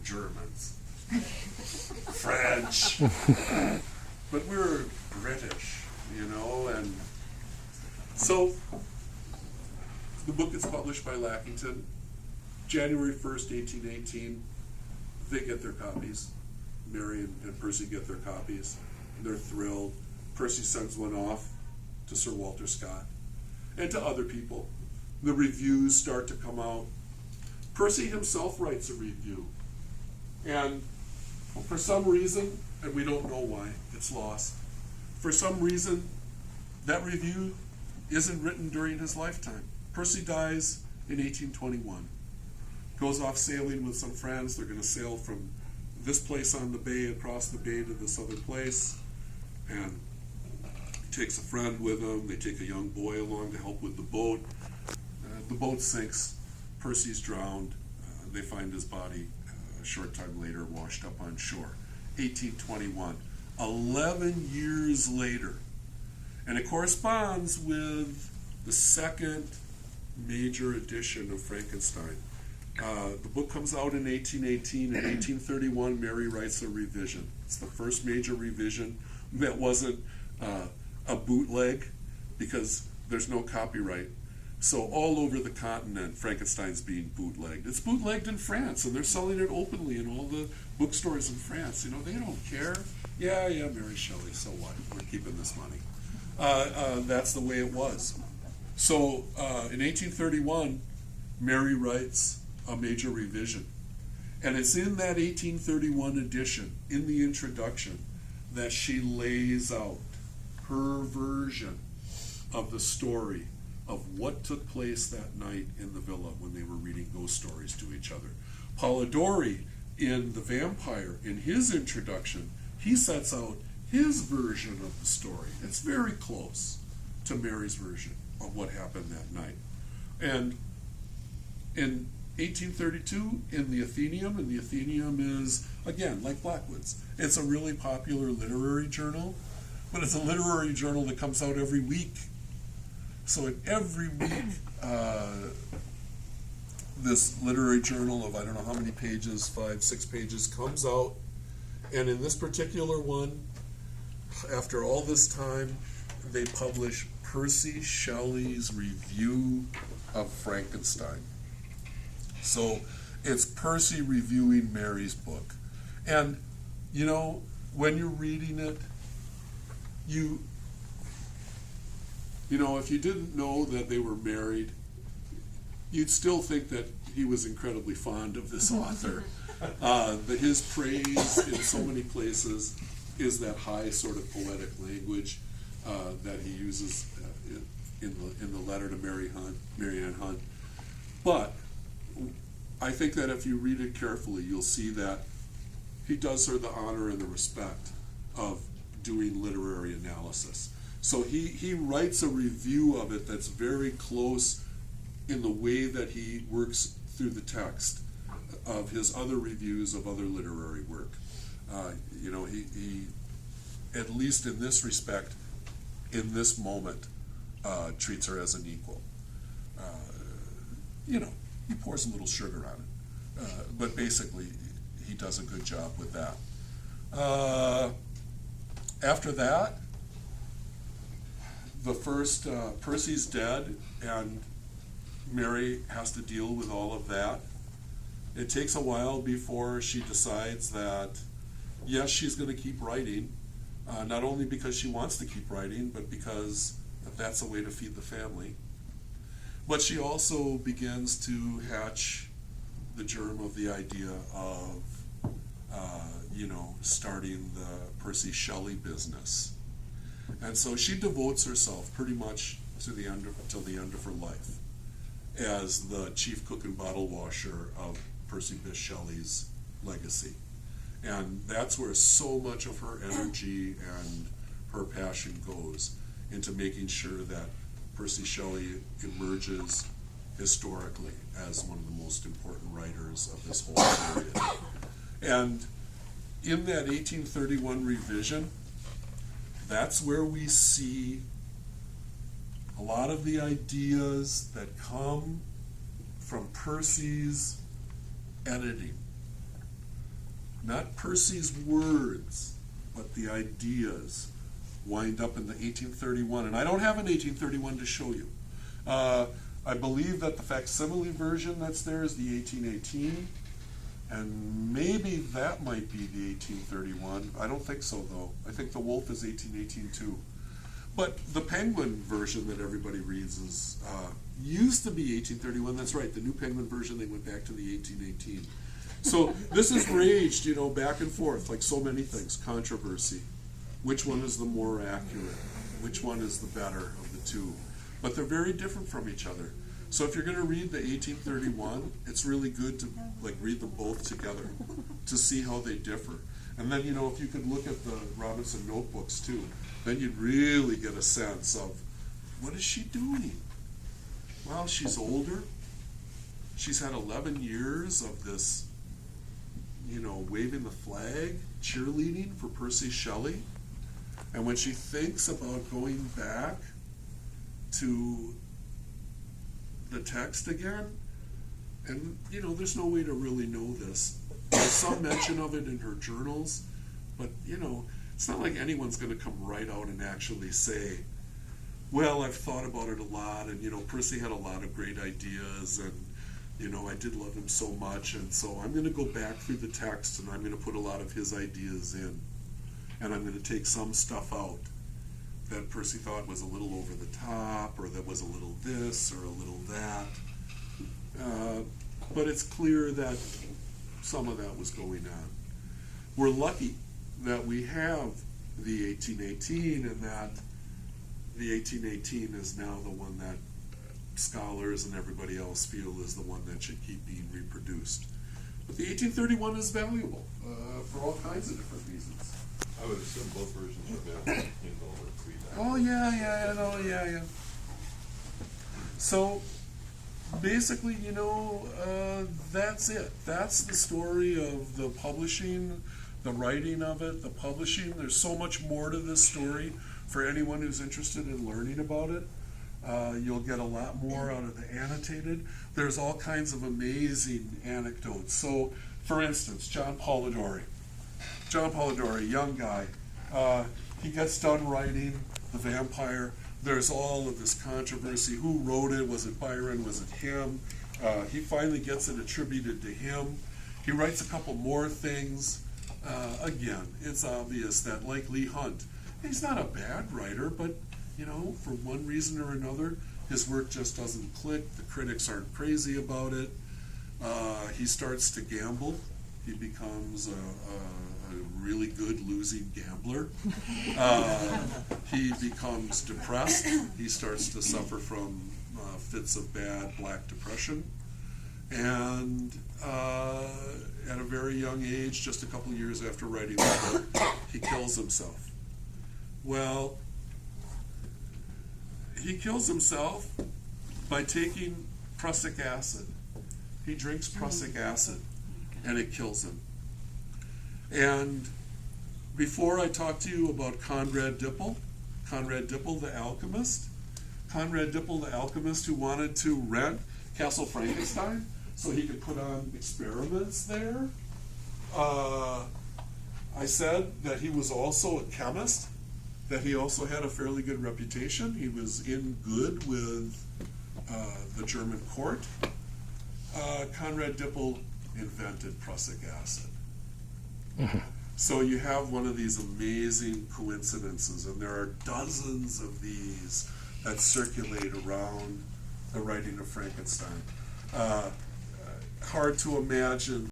Germans, French, but we're British, and so the book is published by Lackington. January 1st, 1818, they get their copies. Mary and Percy get their copies. They're thrilled. Percy sends one off to Sir Walter Scott and to other people. The reviews start to come out. Percy himself writes a review. And for some reason, and we don't know why, it's lost. For some reason, that review isn't written during his lifetime. Percy dies in 1821. Goes off sailing with some friends. They're going to sail from this place on the bay across the bay to this other place. And he takes a friend with him. They take a young boy along to help with the boat. The boat sinks. Percy's drowned. They find his body a short time later washed up on shore. 1821. 11 years later. And it corresponds with the second major edition of Frankenstein. The book comes out in 1818. In 1831, Mary writes a revision. It's the first major revision that wasn't a bootleg, because there's no copyright. So all over the continent, Frankenstein's being bootlegged. It's bootlegged in France, and they're selling it openly in all the bookstores in France. They don't care. Yeah, Mary Shelley, so what? We're keeping this money. That's the way it was. So in 1831, Mary writes a major revision. And it's in that 1831 edition, in the introduction, that she lays out her version of the story of what took place that night in the villa when they were reading ghost stories to each other. Polidori, in The Vampire, in his introduction, he sets out his version of the story. It's very close to Mary's version of what happened that night. And in 1832, in the Athenaeum, and the Athenaeum is, again, like Blackwood's, it's a really popular literary journal, but it's a literary journal that comes out every week. So in every week, this literary journal of I don't know how many pages, 5, 6 pages, comes out. And in this particular one, after all this time, they publish Percy Shelley's review of Frankenstein. So it's Percy reviewing Mary's book. And, when you're reading it, if you didn't know that they were married, you'd still think that he was incredibly fond of this author. His praise in so many places is that high sort of poetic language that he uses in the letter to Mary Ann Hunt. But I think that if you read it carefully, you'll see that he does her the honor and the respect of doing literary analysis. So he writes a review of it that's very close in the way that he works through the text of his other reviews of other literary work. He at least in this respect, in this moment, treats her as an equal. He pours a little sugar on it. But basically, he does a good job with that. After that, the first, Percy's dead, and Mary has to deal with all of that. It takes a while before she decides that, yes, she's going to keep writing, not only because she wants to keep writing, but because that's a way to feed the family. But she also begins to hatch the germ of the idea of, starting the Percy Shelley business. And so she devotes herself pretty much till the end of her life as the chief cook and bottle washer of Percy Bysshe Shelley's legacy. And that's where so much of her energy and her passion goes, into making sure that Percy Shelley emerges historically as one of the most important writers of this whole period. And in that 1831 revision, that's where we see a lot of the ideas that come from Percy's editing. not Percy's words, but the ideas, wind up in the 1831. And I don't have an 1831 to show you. I believe that the facsimile version that's there is the 1818, and maybe that might be the 1831. I don't think so, though. I think the Wolf is 1818 too. But the Penguin version that everybody reads is used to be 1831. That's right. The new Penguin version, they went back to the 1818. So this has raged, back and forth, like so many things. Controversy. Which one is the more accurate? Which one is the better of the two? But they're very different from each other. So if you're going to read the 1831, it's really good to read them both together to see how they differ. And then, if you could look at the Robinson notebooks too, then you'd really get a sense of, what is she doing? Well, she's older. She's had 11 years of this, waving the flag, cheerleading for Percy Shelley. And when she thinks about going back to the text again, and there's no way to really know this. There's some mention of it in her journals, but it's not like anyone's going to come right out and actually say, well, I've thought about it a lot, and Percy had a lot of great ideas, and I did love him so much, and so I'm going to go back through the text, and I'm going to put a lot of his ideas in, and I'm going to take some stuff out that Percy thought was a little over the top, or that was a little this, or a little that. But it's clear that some of that was going on. We're lucky that we have the 1818, and that the 1818 is now the one that scholars and everybody else feel is the one that should keep being reproduced. But the 1831 is valuable for all kinds of different reasons. I would assume both versions are available in Kindle or Free. Oh yeah. So basically, that's it. That's the story of the publishing, the writing of it, the publishing. There's so much more to this story for anyone who's interested in learning about it. You'll get a lot more out of the annotated. There's all kinds of amazing anecdotes. So, for instance, John Polidori, young guy, he gets done writing The Vampire. There's all of this controversy. Who wrote it? Was it Byron? Was it him? He finally gets it attributed to him. He writes a couple more things. Again, it's obvious that, like Leigh Hunt, he's not a bad writer, but for one reason or another, his work just doesn't click. The critics aren't crazy about it. He starts to gamble. He becomes a really good losing gambler. He becomes depressed. He starts to suffer from fits of bad black depression. And at a very young age, just a couple years after writing the book, he kills himself. Well, he kills himself by taking prussic acid. He drinks prussic acid, and it kills him. And before I talk to you about Conrad Dippel the alchemist, who wanted to rent Castle Frankenstein so he could put on experiments there, I said that he was also a chemist, that he also had a fairly good reputation. He was in good with the German court. Conrad Dippel invented prussic acid. Mm-hmm. So you have one of these amazing coincidences, and there are dozens of these that circulate around the writing of Frankenstein. Hard to imagine